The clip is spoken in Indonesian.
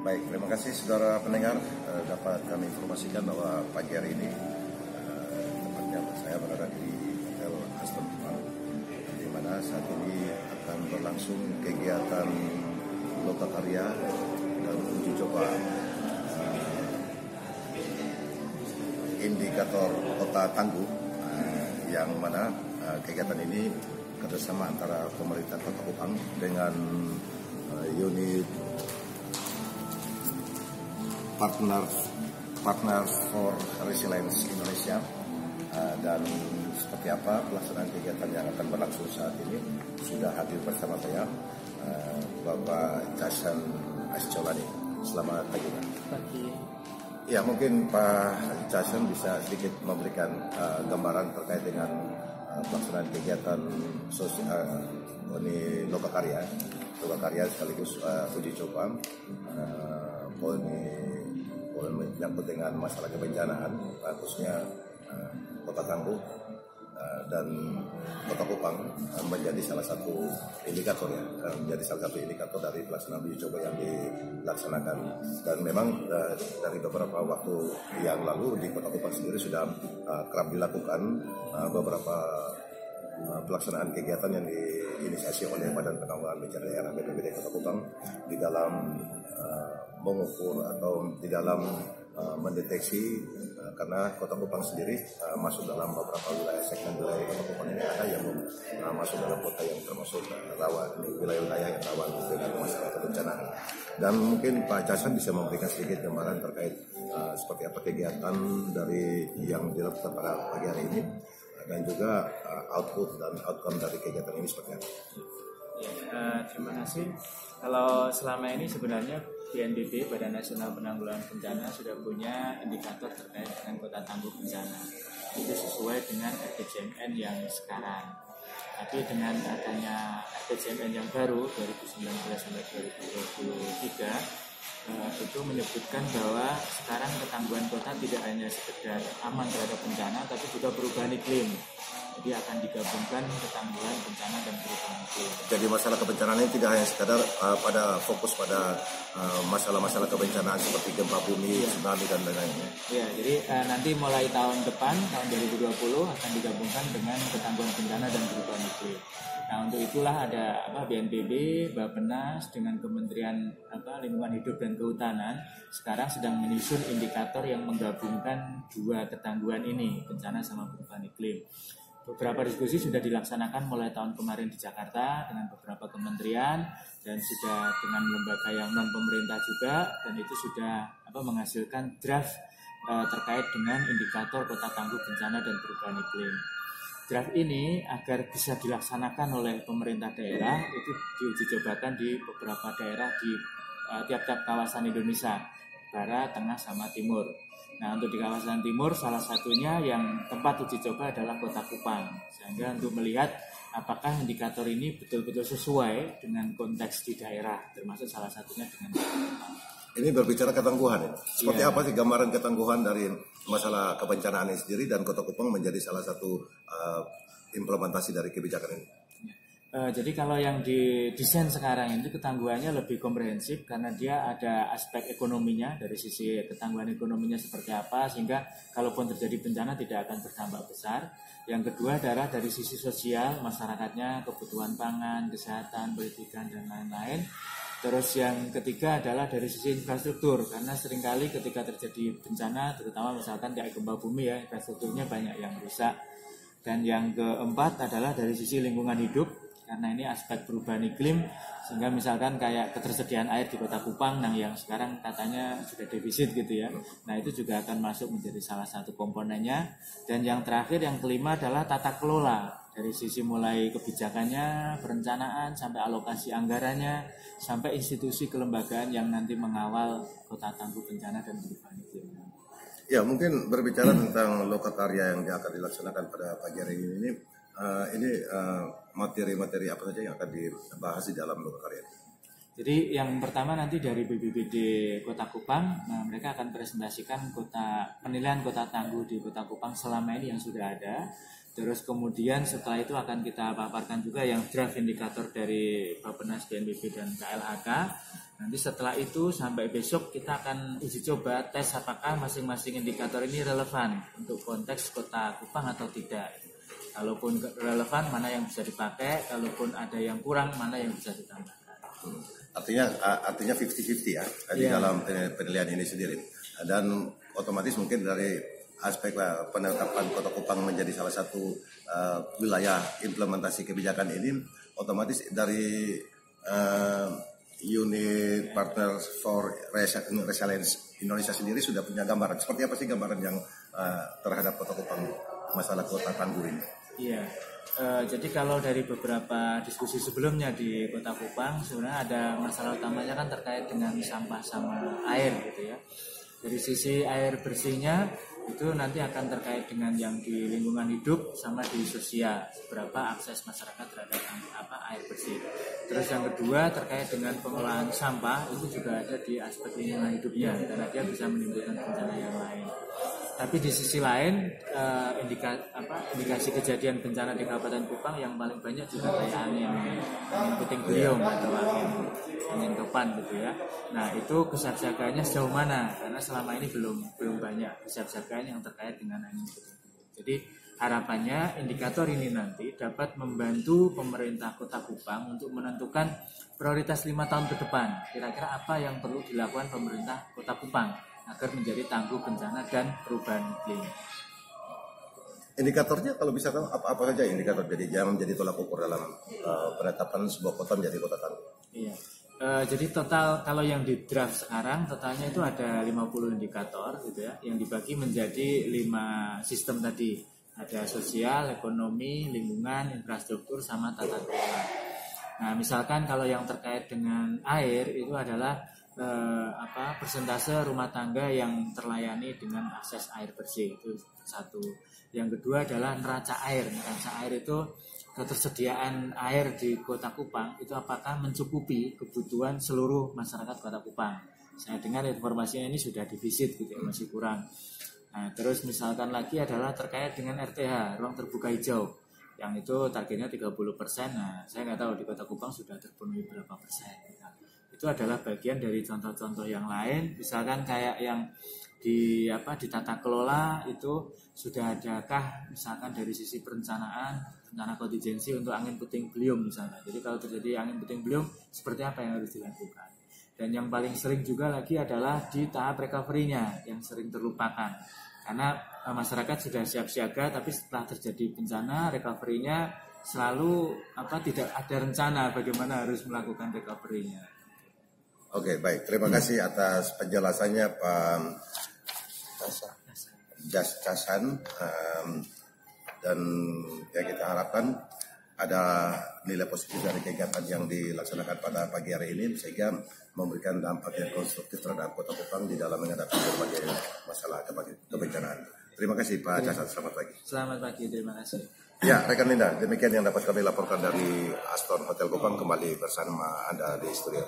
Baik, terima kasih saudara pendengar. Dapat kami informasikan bahwa pagi hari ini tepatnya saya berada di Hotel Aston Park, di mana saat ini akan berlangsung kegiatan lokakarya dan uji coba indikator kota tangguh, yang mana kegiatan ini kerjasama antara pemerintah Kota Kupang dengan unit Partners for Resilience Indonesia. Dan seperti apa pelaksanaan kegiatan yang akan berlangsung saat ini, sudah hadir bersama saya Bapak Jason Ascolani. Selamat pagi, Pak. Pagi. Ya, mungkin Pak Jason bisa sedikit memberikan gambaran terkait dengan pelaksanaan kegiatan sosial ini lokakarya sekaligus uji coba poin menyangkut dengan masalah kebencanaan, khususnya Kota Tangguh dan Kota Kupang menjadi salah satu indikator dari pelaksanaan uji coba yang dilaksanakan. Dan memang dari beberapa waktu yang lalu di Kota Kupang sendiri sudah kerap dilakukan beberapa pelaksanaan kegiatan yang diinisiasi oleh Badan Penanggulangan Bencana Daerah BPBD Kota Kupang di dalam mengukur atau di dalam mendeteksi, karena Kota Kupang sendiri masuk dalam beberapa wilayah segmen wilayah Kota Kupang ini ada yang masuk dalam kota yang termasuk rawan, wilayah-wilayah yang rawan dengan masalah kebencanaan. Dan mungkin Pak Jason bisa memberikan sedikit gambaran terkait seperti apa kegiatan dari yang dilakukan pada pagi hari ini, dan juga output dan outcome dari kegiatan ini seperti apa. Terima kasih. Kalau selama ini sebenarnya BNPB, Badan Nasional Penanggulangan Bencana, sudah punya indikator terkait dengan kota tangguh bencana. Itu sesuai dengan RPJMN yang sekarang. Tapi dengan adanya RPJMN yang baru 2019 sampai 2023, itu menyebutkan bahwa sekarang ketangguhan kota tidak hanya sekedar aman terhadap bencana, tapi juga perubahan iklim. Jadi akan digabungkan ketangguhan bencana dan perubahan iklim. Jadi masalah kebencanaan ini tidak hanya sekadar fokus pada masalah-masalah kebencanaan seperti gempa bumi, tsunami dan lain-lainnya. Ya, jadi nanti mulai tahun depan, tahun 2020 akan digabungkan dengan ketangguhan bencana dan perubahan iklim. Nah, untuk itulah ada BNPB, Bappenas dengan Kementerian Lingkungan Hidup dan Kehutanan sekarang sedang menyusun indikator yang menggabungkan dua ketangguhan ini, bencana sama perubahan iklim. Beberapa diskusi sudah dilaksanakan mulai tahun kemarin di Jakarta dengan beberapa kementerian dan sudah dengan lembaga yang non pemerintah juga, dan itu sudah menghasilkan draft terkait dengan indikator kota tangguh bencana dan perubahan iklim. Draft ini agar bisa dilaksanakan oleh pemerintah daerah itu diuji cobakan di beberapa daerah di tiap-tiap kawasan Indonesia, Barat, Tengah, sama Timur. Nah, untuk di kawasan Timur salah satunya yang tempat uji coba adalah Kota Kupang. Sehingga untuk melihat apakah indikator ini betul-betul sesuai dengan konteks di daerah, termasuk salah satunya dengan Kota Kupang. Ini berbicara ketangguhan ya. Seperti apa sih gambaran ketangguhan dari masalah kebencanaan ini sendiri, dan Kota Kupang menjadi salah satu implementasi dari kebijakan ini? Jadi kalau yang didesain sekarang ini ketangguhannya lebih komprehensif karena dia ada aspek ekonominya, dari sisi ketangguhan ekonominya seperti apa sehingga kalaupun terjadi bencana tidak akan berdampak besar. Yang kedua adalah dari sisi sosial masyarakatnya, kebutuhan pangan, kesehatan, pendidikan dan lain-lain. Terus yang ketiga adalah dari sisi infrastruktur, karena seringkali ketika terjadi bencana, terutama misalkan kayak gempa bumi ya, infrastrukturnya banyak yang rusak. Dan yang keempat adalah dari sisi lingkungan hidup, karena ini aspek perubahan iklim, sehingga misalkan kayak ketersediaan air di Kota Kupang yang sekarang katanya sudah defisit gitu ya. Nah, itu juga akan masuk menjadi salah satu komponennya. Dan yang terakhir, yang kelima adalah tata kelola, dari sisi mulai kebijakannya, perencanaan, sampai alokasi anggarannya, sampai institusi kelembagaan yang nanti mengawal kota tangguh bencana dan perubahan iklim. Ya, mungkin berbicara tentang lokakarya yang akan dilaksanakan pada pagi hari ini, materi-materi apa saja yang akan dibahas di dalam lokakarya? Jadi yang pertama nanti dari BPBD Kota Kupang, mereka akan presentasikan penilaian kota tangguh di Kota Kupang selama ini yang sudah ada. Terus kemudian setelah itu akan kita paparkan juga yang draft indikator dari Bappenas, BNPB dan KLHK. Nanti setelah itu sampai besok kita akan uji coba tes apakah masing-masing indikator ini relevan untuk konteks Kota Kupang atau tidak. Kalaupun relevan mana yang bisa dipakai, kalaupun ada yang kurang mana yang bisa ditambahkan. Artinya 50-50 ya di dalam penilaian ini sendiri. Dan otomatis mungkin dari aspek penetapan Kota Kupang menjadi salah satu wilayah implementasi kebijakan ini, otomatis dari unit partner for resilience Indonesia sendiri sudah punya gambaran. Seperti apa sih gambaran yang terhadap Kota Kupang masalah kota tangguh ini? Iya, jadi kalau dari beberapa diskusi sebelumnya di Kota Kupang sebenarnya ada masalah utamanya kan terkait dengan sampah sama air gitu ya. Dari sisi air bersihnya itu nanti akan terkait dengan yang di lingkungan hidup sama di sosial, seberapa akses masyarakat terhadap air bersih. Terus yang kedua terkait dengan pengolahan sampah itu juga ada di aspek lingkungan hidupnya karena dia bisa menimbulkan bencana yang lain. Tapi di sisi lain indikasi kejadian bencana di Kabupaten Kupang yang paling banyak juga kayak angin puting beliung atau angin topan gitu ya. Nah itu kesiapsiagaannya sejauh mana? Karena selama ini belum banyak kesiapsiagaan yang terkait dengan angin puting beliung. Jadi harapannya indikator ini nanti dapat membantu pemerintah Kota Kupang untuk menentukan prioritas 5 tahun ke depan. Kira-kira apa yang perlu dilakukan pemerintah Kota Kupang agar menjadi tangguh bencana dan perubahan iklim. Indikatornya kalau bisa tahu apa saja indikator jangan menjadi tolak ukur dalam penetapan sebuah kota menjadi kota tangguh. Iya. Jadi total kalau yang di draft sekarang totalnya itu ada 50 indikator gitu ya, yang dibagi menjadi 5 sistem tadi. Ada sosial, ekonomi, lingkungan, infrastruktur sama tata kelola. Nah, misalkan kalau yang terkait dengan air itu adalah persentase rumah tangga yang terlayani dengan akses air bersih, itu satu. Yang kedua adalah neraca air. Neraca air itu ketersediaan air di Kota Kupang itu apakah mencukupi kebutuhan seluruh masyarakat Kota Kupang. Saya dengar informasinya ini sudah divisit gitu ya, masih kurang. Nah, terus misalkan lagi adalah terkait dengan RTH, ruang terbuka hijau, yang itu targetnya 30%. Nah, saya nggak tahu di Kota Kupang sudah terpenuhi berapa persen. Nah, itu adalah bagian dari contoh-contoh yang lain. Misalkan kayak yang di tata kelola itu sudah adakah misalkan dari sisi perencanaan, rencana kontingensi untuk angin puting beliung misalnya. Jadi kalau terjadi angin puting beliung seperti apa yang harus dilakukan. Dan yang paling sering juga lagi adalah di tahap recovery-nya yang sering terlupakan. Karena masyarakat sudah siap siaga, tapi setelah terjadi bencana, recovery-nya selalu tidak ada rencana bagaimana harus melakukan recovery-nya. Oke, baik. Terima kasih atas penjelasannya Pak Casan. Dan yang kita harapkan ada nilai positif dari kegiatan yang dilaksanakan pada pagi hari ini sehingga memberikan dampak yang konstruktif terhadap Kota Kupang di dalam menghadapi berbagai masalah kebencanaan. Terima kasih Pak Casan, selamat pagi. Selamat pagi, terima kasih. Ya, rekan Linda, demikian yang dapat kami laporkan dari Aston Hotel Kupang, kembali bersama Anda di studio.